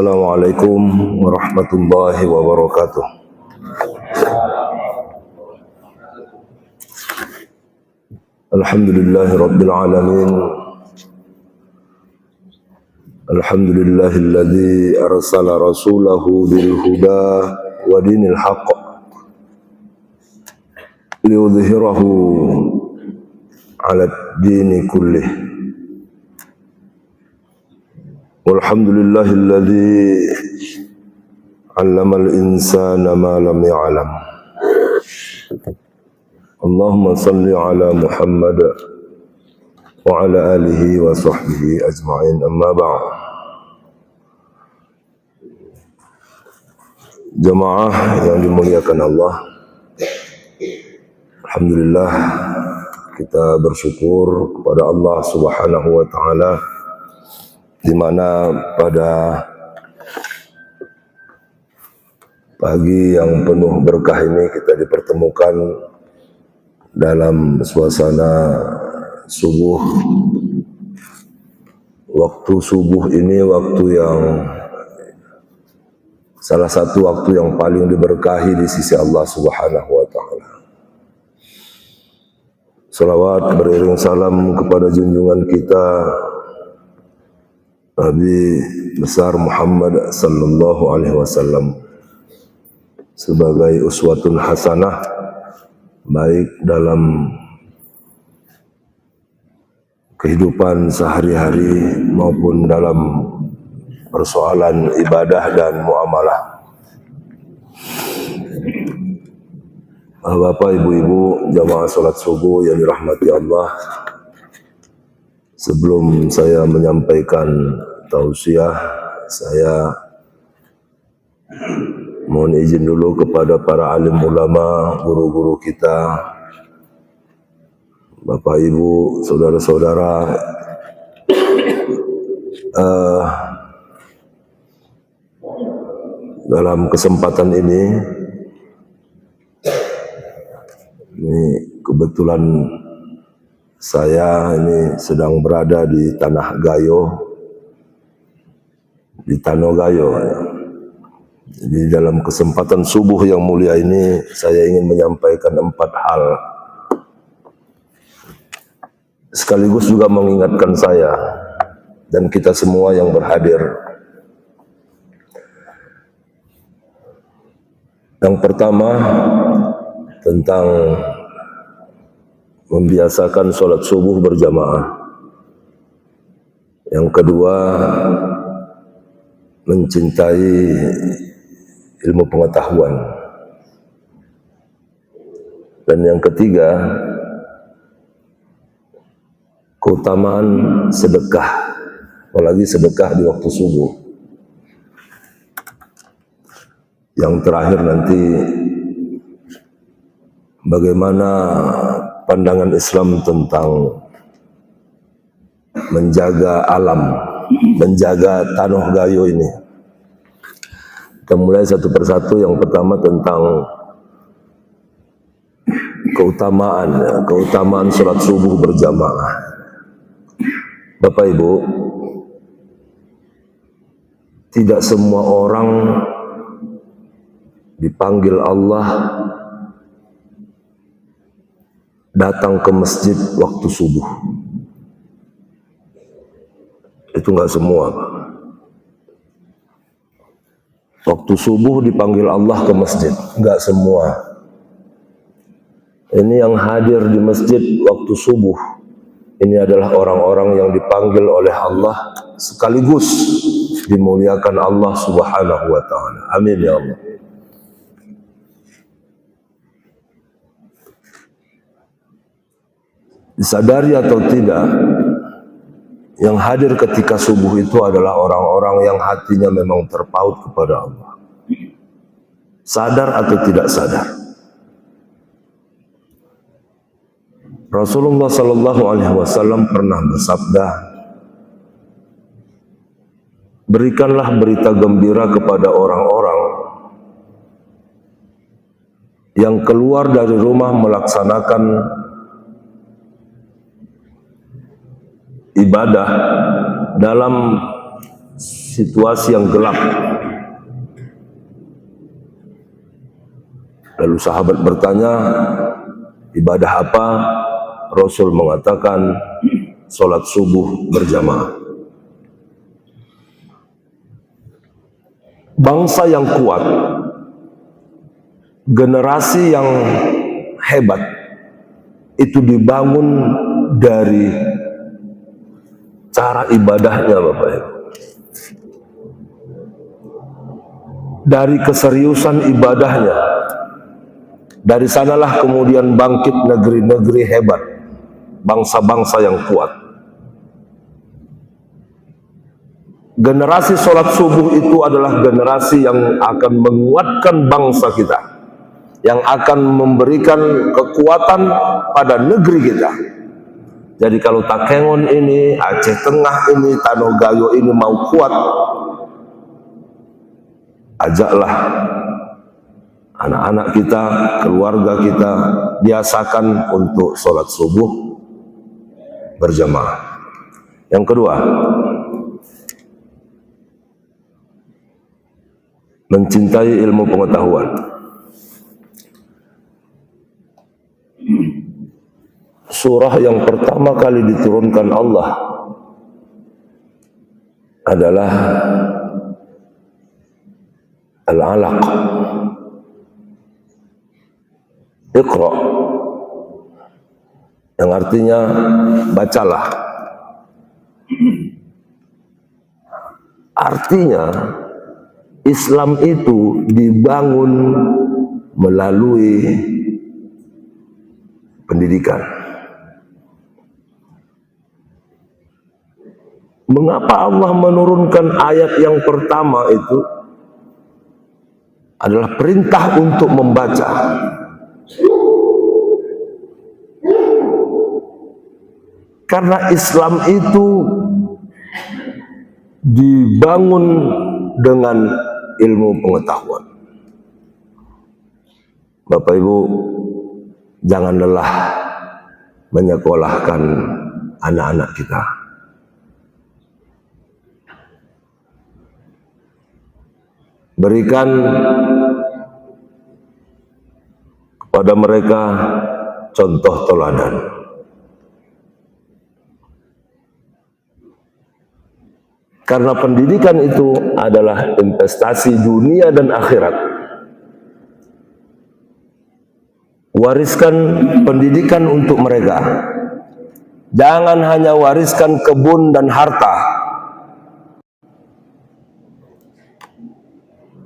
Assalamualaikum warahmatullahi wabarakatuh. Alhamdulillahi rabbil alamin. Alhamdulillahilladzi arsala rasulahu bil huda wa dinil haqq liyudhhirahu 'ala ad-dini kullih. Walhamdulillahilladzi 'allamal insana ma lam ya'lam. Allahumma salli ala Muhammad wa ala alihi wa sahbihi ajma'in, amma ba'd. Jamaah yang dimuliakan Allah, alhamdulillah kita bersyukur kepada Allah Subhanahu wa taala di mana pada pagi yang penuh berkah ini kita dipertemukan dalam suasana subuh. Waktu subuh ini waktu yang salah satu waktu yang paling diberkahi di sisi Allah Subhanahu wa taala. Salawat beriring salam kepada junjungan kita Nabi besar Muhammad sallallahu alaihi wasallam sebagai uswatun hasanah, baik dalam kehidupan sehari-hari maupun dalam persoalan ibadah dan muamalah. Bapak, ibu-ibu, jamaah salat subuh yang dirahmati Allah, sebelum saya menyampaikan tausiah, saya mohon izin dulu kepada para alim ulama, guru-guru kita, Bapak Ibu, saudara-saudara, dalam kesempatan ini kebetulan saya ini sedang berada di Tanah Gayo, di Tanogayo. Jadi dalam kesempatan subuh yang mulia ini saya ingin menyampaikan 4 hal. Sekaligus juga mengingatkan saya dan kita semua yang berhadir. Yang pertama tentang membiasakan sholat subuh berjamaah. Yang kedua, mencintai ilmu pengetahuan. Dan yang ketiga, keutamaan sedekah, apalagi sedekah di waktu subuh. Yang terakhir nanti, bagaimana pandangan Islam tentang menjaga alam, menjaga Tanah Gayo ini. Kita mulai satu persatu. Yang pertama tentang keutamaan sholat subuh berjamaah. Bapak Ibu, tidak semua orang dipanggil Allah datang ke masjid waktu subuh. Itu enggak semua, Pak. Waktu subuh dipanggil Allah ke masjid, enggak semua. Ini yang hadir di masjid waktu subuh, ini adalah orang-orang yang dipanggil oleh Allah sekaligus dimuliakan Allah Subhanahu wa taala. Amin ya Allah. Disadari atau tidak, yang hadir ketika subuh itu adalah orang-orang yang hatinya memang terpaut kepada Allah. Sadar atau tidak sadar. Rasulullah sallallahu alaihi wasallam pernah bersabda, berikanlah berita gembira kepada orang-orang yang keluar dari rumah melaksanakan ibadah dalam situasi yang gelap. Lalu sahabat bertanya, ibadah apa? Rasul mengatakan, sholat subuh berjamaah. Bangsa yang kuat, generasi yang hebat, itu dibangun dari cara ibadahnya, Bapak Ibu. Dari keseriusan ibadahnya. Dari sanalah kemudian bangkit negeri-negeri hebat, bangsa-bangsa yang kuat. Generasi sholat subuh itu adalah generasi yang akan menguatkan bangsa kita, yang akan memberikan kekuatan pada negeri kita. Jadi kalau Takengon ini, Aceh Tengah ini, Tanogayo ini mau kuat, ajaklah anak-anak kita, keluarga kita, biasakan untuk sholat subuh berjamaah. Yang kedua, mencintai ilmu pengetahuan. Surah yang pertama kali diturunkan Allah adalah Al-Alaq. Iqra, yang artinya bacalah. Artinya Islam itu dibangun melalui pendidikan. Mengapa Allah menurunkan ayat yang pertama itu adalah perintah untuk membaca? Karena Islam itu dibangun dengan ilmu pengetahuan. Bapak Ibu, jangan lelah menyekolahkan anak-anak kita. Berikan kepada mereka contoh teladan. Karena pendidikan itu adalah investasi dunia dan akhirat. Wariskan pendidikan untuk mereka. Jangan hanya wariskan kebun dan harta.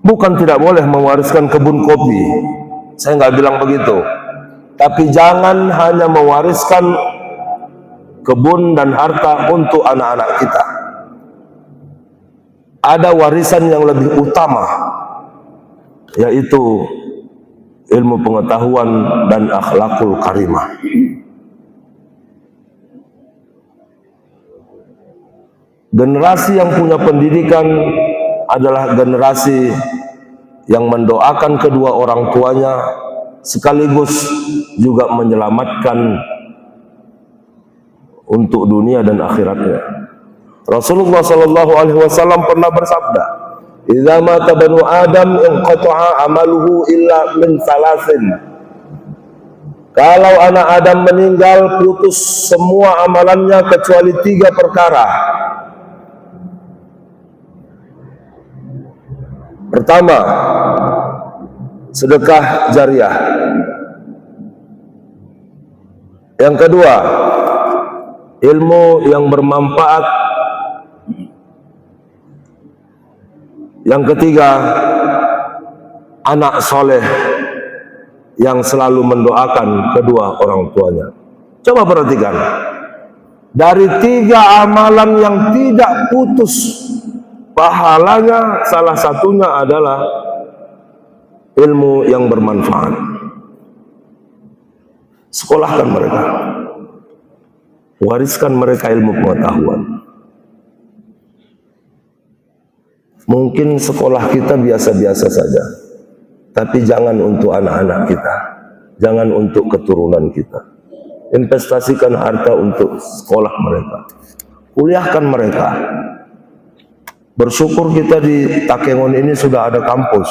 Bukan tidak boleh mewariskan kebun kopi, saya nggak bilang begitu. Tapi jangan hanya mewariskan kebun dan harta untuk anak-anak kita. Ada warisan yang lebih utama, yaitu ilmu pengetahuan dan akhlakul karimah. Generasi yang punya pendidikan adalah generasi yang mendoakan kedua orang tuanya, sekaligus juga menyelamatkan untuk dunia dan akhiratnya. Rasulullah SAW pernah bersabda, "Idza mata banu Adam inqata'a amaluhu illa min salasin." Kalau anak Adam meninggal, putus semua amalannya kecuali 3 perkara. Pertama, sedekah jariah. Yang kedua, ilmu yang bermanfaat. Yang ketiga, anak soleh yang selalu mendoakan kedua orang tuanya. Coba perhatikan, dari 3 amalan yang tidak putus pahalanya, salah satunya adalah ilmu yang bermanfaat. Sekolahkan mereka, wariskan mereka ilmu pengetahuan. Mungkin sekolah kita biasa-biasa saja, tapi jangan untuk anak-anak kita, jangan untuk keturunan kita. Investasikan harta untuk sekolah mereka, kuliahkan mereka. Bersyukur kita di Takengon ini sudah ada kampus.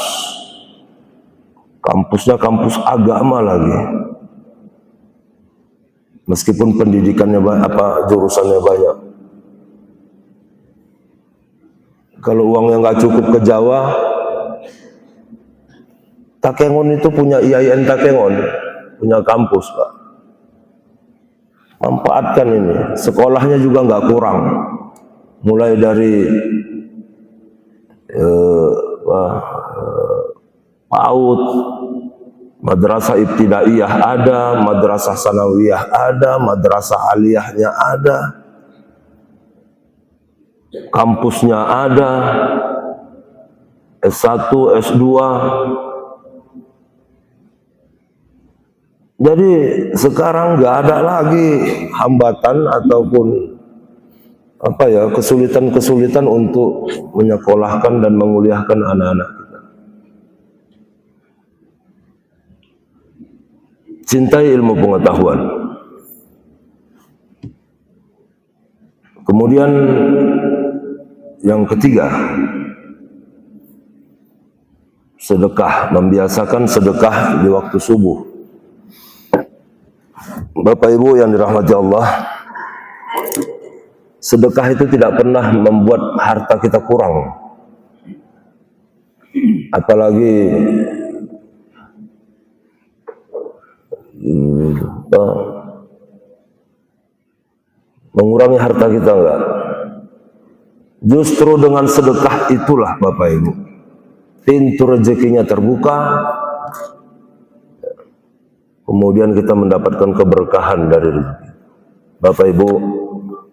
Kampusnya kampus agama lagi. Meskipun pendidikannya jurusannya banyak. Kalau uangnya nggak cukup ke Jawa, Takengon itu punya IAIN Takengon, punya kampus, Pak. Manfaatkan ini. Sekolahnya juga nggak kurang. Mulai dari PAUD, madrasah ibtidaiyah ada, madrasah sanawiyah ada, madrasah aliyahnya ada, kampusnya ada, S1, S2. Jadi sekarang nggak ada lagi hambatan ataupun kesulitan-kesulitan untuk menyekolahkan dan menguliahkan anak-anak kita. Cintai ilmu pengetahuan. Kemudian yang ketiga, sedekah, membiasakan sedekah di waktu subuh. Bapak Ibu yang dirahmati Allah, sedekah itu tidak pernah membuat harta kita kurang. Apalagi mengurangi harta kita, enggak. Justru dengan sedekah itulah Bapak Ibu, pintu rezekinya terbuka. Kemudian kita mendapatkan keberkahan dari rezeki. Bapak Ibu,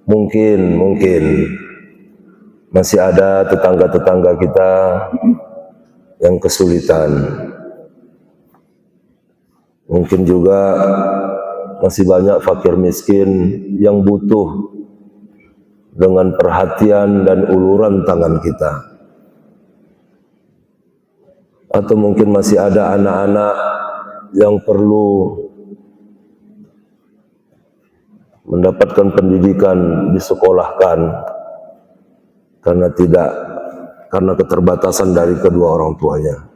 mungkin masih ada tetangga-tetangga kita yang kesulitan. Mungkin juga masih banyak fakir miskin yang butuh dengan perhatian dan uluran tangan kita. Atau mungkin masih ada anak-anak yang perlu mendapatkan pendidikan, disekolahkan karena keterbatasan dari kedua orang tuanya.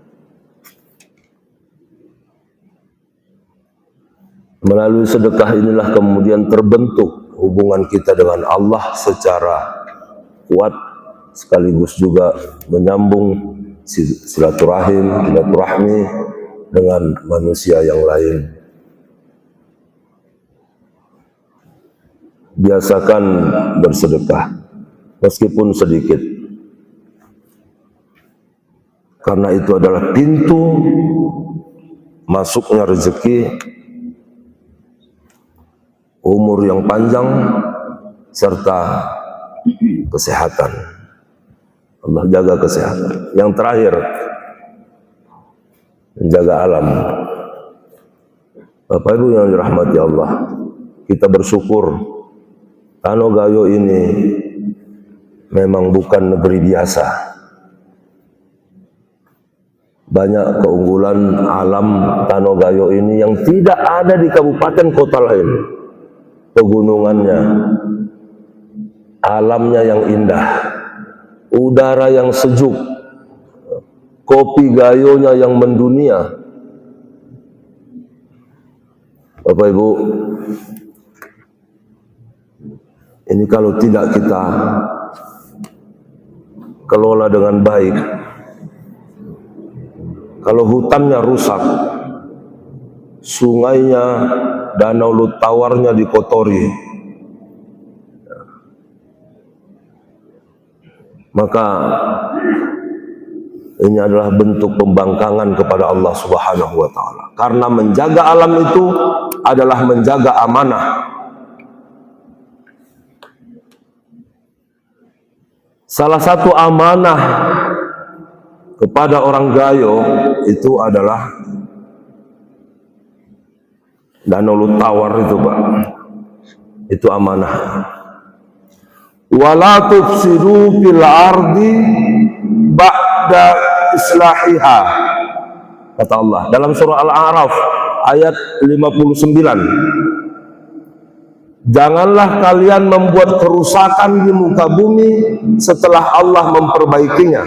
Melalui sedekah inilah kemudian terbentuk hubungan kita dengan Allah secara kuat, sekaligus juga menyambung silaturahmi dengan manusia yang lain. Biasakan bersedekah meskipun sedikit, karena itu adalah pintu masuknya rezeki, umur yang panjang, serta kesehatan. Allah jaga kesehatan. Yang terakhir, menjaga alam. Bapak Ibu yang dirahmati Allah, kita bersyukur Tano Gayo ini memang bukan negeri biasa. Banyak keunggulan alam Tano Gayo ini yang tidak ada di kabupaten kota lain. Pegunungannya, alamnya yang indah, udara yang sejuk, kopi gayonya yang mendunia. Bapak Ibu, ini kalau tidak kita kelola dengan baik, kalau hutannya rusak, sungainya, danau Lutawarnya dikotori, maka ini adalah bentuk pembangkangan kepada Allah Subhanahu wa Ta'ala. Karena menjaga alam itu adalah menjaga amanah. Salah satu amanah kepada orang Gayo itu adalah Danau Lutawar itu, Pak. Itu amanah. Wala tufsidu fil ardi ba'da islahiha, kata Allah dalam surah Al-A'raf ayat 59. Janganlah kalian membuat kerusakan di muka bumi setelah Allah memperbaikinya.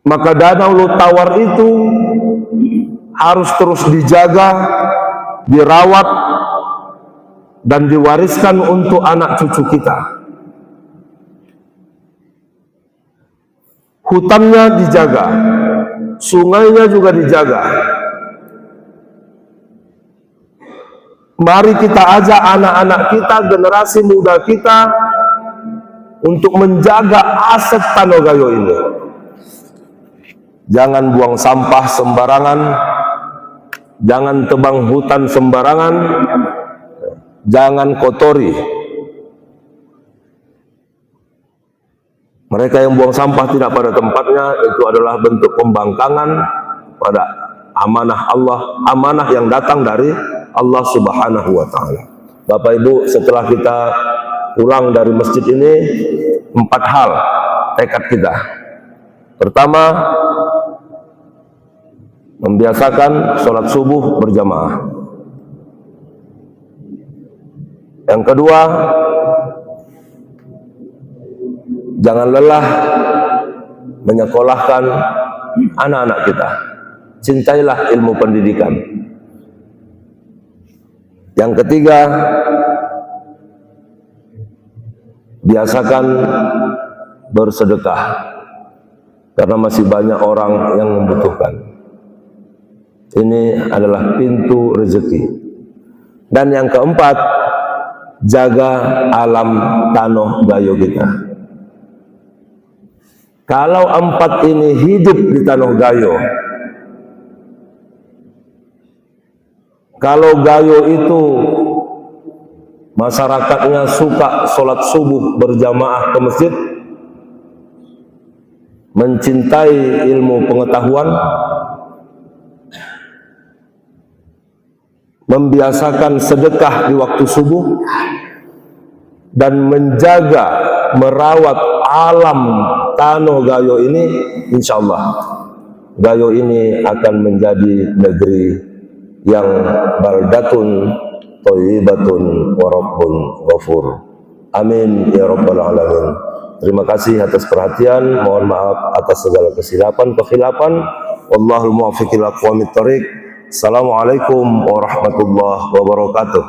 Maka danau Tawar itu harus terus dijaga, dirawat, dan diwariskan untuk anak cucu kita. Hutannya dijaga, sungainya juga dijaga. Mari kita ajak anak-anak kita, generasi muda kita, untuk menjaga aset Tanoh Gayo ini. Jangan buang sampah sembarangan, jangan tebang hutan sembarangan, jangan kotori. Mereka yang buang sampah tidak pada tempatnya, itu adalah bentuk pembangkangan pada amanah Allah, amanah yang datang dari Allah Subhanahu wa Ta'ala. Bapak Ibu, setelah kita pulang dari masjid ini, 4 hal tekad kita. Pertama, membiasakan sholat subuh berjamaah. Yang kedua, jangan lelah menyekolahkan anak-anak kita. Cintailah ilmu pendidikan. Yang ketiga, biasakan bersedekah, karena masih banyak orang yang membutuhkan. Ini adalah pintu rezeki. Dan yang keempat, jaga alam Tanoh Gayo kita. Kalau 4 ini hidup di Tanoh Gayo, kalau Gayo itu masyarakatnya suka sholat subuh berjamaah ke masjid, mencintai ilmu pengetahuan, membiasakan sedekah di waktu subuh, dan menjaga, merawat alam Tanoh Gayo ini, insya Allah Gayo ini akan menjadi negeri yang baldatun thayyibatun wa rabbun ghafur. Amin ya rabbal alamin. Terima kasih atas perhatian, mohon maaf atas segala kesilapan, kekhilafan. Wallahul muwaffiq ila aqwamit thoriq. Assalamualaikum warahmatullahi wabarakatuh.